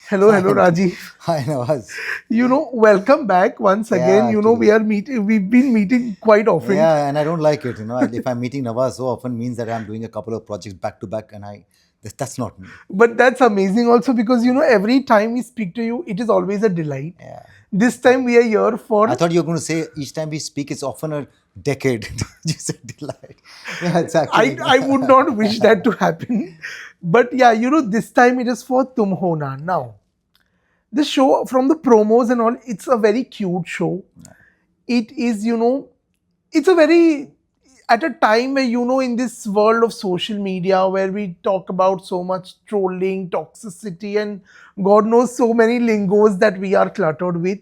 Hello, hello, Rajeev. Hi, Nawaz. Welcome back once again. Yeah, We actually. are meeting. We've been meeting quite often, Yeah, and I don't like it. If I'm meeting Nawaz so often means that I'm doing a couple of projects back to back, and that's not me. but that's amazing also because every time we speak to you, it is always a delight. Yeah. This time we are here I for. thought you were going to say each time we speak, it's often a decade. You said delight. Yeah, it's actually. I would not wish that to happen, but yeah, this time it is for Tum Ho Naa. Now, the show from the promos and all, it's a very cute show. It is, it's a very at a time where in this world of social media where we talk about so much trolling toxicity and god knows so many lingos that we are cluttered with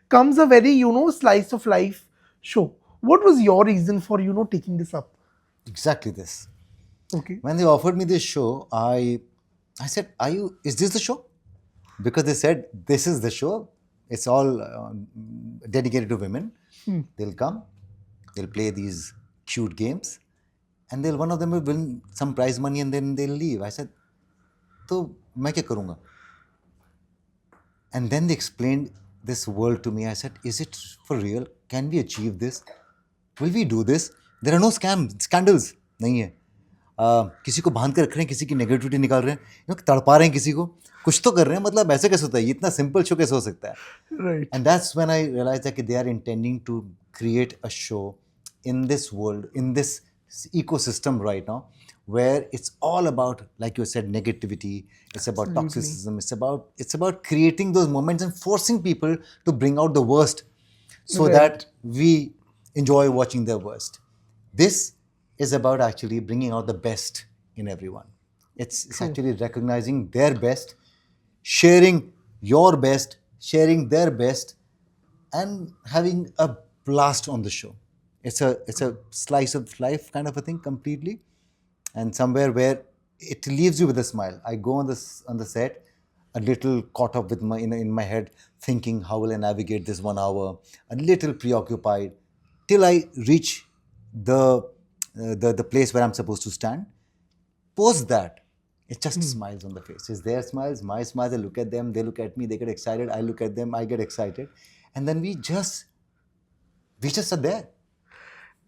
comes a very slice of life show. What was your reason for taking this up? Exactly this. Okay. When they offered me this show, I said, is this the show? Because they said, this is the show. It's all dedicated to women. They'll come, they'll play these cute games, and one of them will win some prize money and then they'll leave. I said, तो मैं क्या करूँगा? And then they explained this world to me. I said, is it for real? Can we achieve this? Will we do this? There are no scandals. नहीं है. किसी को बांध के रख रहे हैं, किसी की नेगेटिविटी निकाल रहे हैं, तड़पा रहे हैं किसी को, कुछ तो कर रहे हैं. मतलब ऐसे कैसे होता है? ये इतना सिंपल शो कैसे हो सकता है? Right. And that's when I realized that they are intending to create a show in this world, in this ecosystem right now, where it's all about, like you said, negativity. It's about toxicism. It's about creating those moments and forcing people to bring out the worst, so Right. that we enjoy watching their worst. This is about actually bringing out the best in everyone. It's actually recognizing their best, sharing your best, sharing their best, and having a blast on the show. It's a slice of life kind of a thing completely, and somewhere where it leaves you with a smile. I go on the set, a little caught up with in my head, thinking how will I navigate this 1 hour, a little preoccupied, till I reach the the place where I'm supposed to stand. Post that, it's just smiles on the face. It's their smiles, my smiles. I look at them, they look at me, they get excited. I look at them, I get excited, and then we just are there.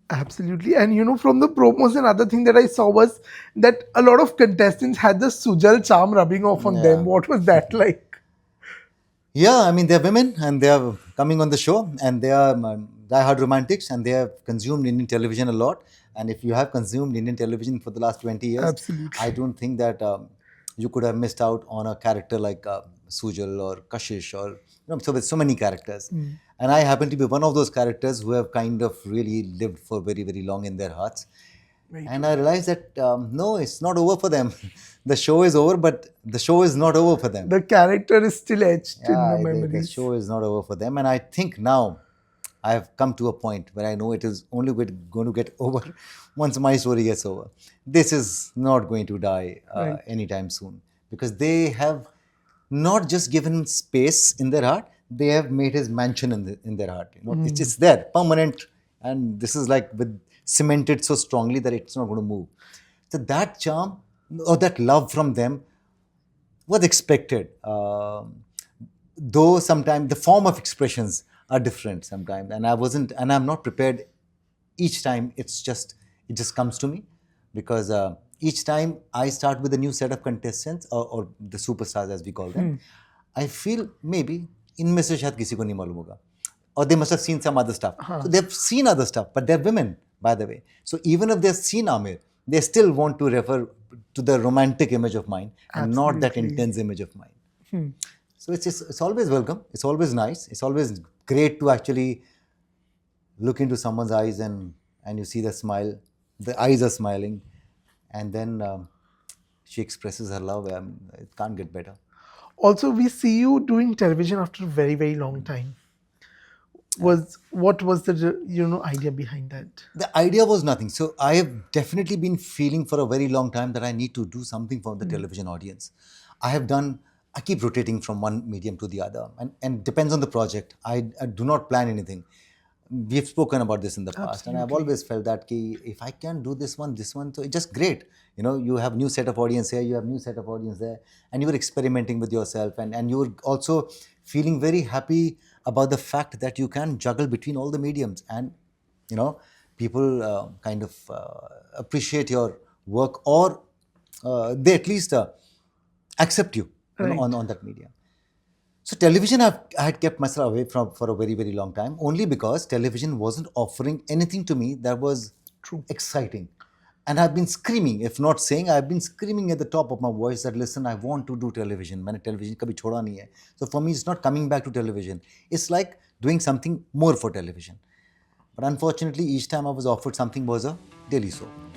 Absolutely. And from the promos, another thing that I saw was that a lot of contestants had the Sujal charm rubbing off on them. Yeah. What was that like? Yeah, I mean, they're women and they are coming on the show, and they are diehard romantics, and they have consumed Indian television a lot. And if you have consumed Indian television for the last 20 years, Absolutely. I don't think that you could have missed out on a character like Sujal or Kashish, or so with so many characters. And I happen to be one of those characters who have kind of really lived for very, very long in their hearts. Very And I realized that no, it's not over for them. The show is over, but the show is not over for them. The character is still etched in the Yeah, the memories. show is not over for them. And I think now I have come to a point where I know it is only going to get over once my story gets over. This is not going to die Right. anytime soon, because they have not just given space in their heart, they have made his mansion in their heart. It's there, permanent, and this is like with cemented so strongly that it's not going to move. So that charm or that love from them was expected. Though sometimes the form of expressions are different sometimes, and I'm not prepared each time. It just comes to me, because each time I start with a new set of contestants, or the superstars as we call them, I feel maybe इनमें से शायद किसी को नहीं मालूम होगा, or they must have seen some other stuff. So they've seen other stuff, but they're women, by the way. So even if they've seen Amir, they still want to refer to the romantic image of mine and not that Absolutely. intense image of mine. So it's always welcome. It's always nice. It's always great to actually look into someone's eyes, and you see the smile. The eyes are smiling, and then she expresses her love. It can't get better. Also, we see you doing television after a very, very long time. What was the idea behind that? The idea was nothing. So I have definitely been feeling for a very long time that I need to do something for the television audience. I keep rotating from one medium to the other, and depends on the project. I do not plan anything. we've spoken about this in the past, and I've Absolutely. always felt that if I can do this one, so it's just great. You know, you have new set of audience here, you have new set of audience there, and you're experimenting with yourself, and you're also feeling very happy about the fact that you can juggle between all the mediums, and you know, people kind of appreciate your work, or they at least accept you, you know, Right. on that medium. So television, I had kept myself away from for a very, very long time, only because television wasn't offering anything to me that was True. exciting. And I've been screaming, if not saying, I've been screaming at the top of my voice that, listen, I want to do television. मैंने television कभी छोड़ा नहीं है. So for me, it's not coming back to television. It's like doing something more for television. But unfortunately, each time I was offered something was a daily soap.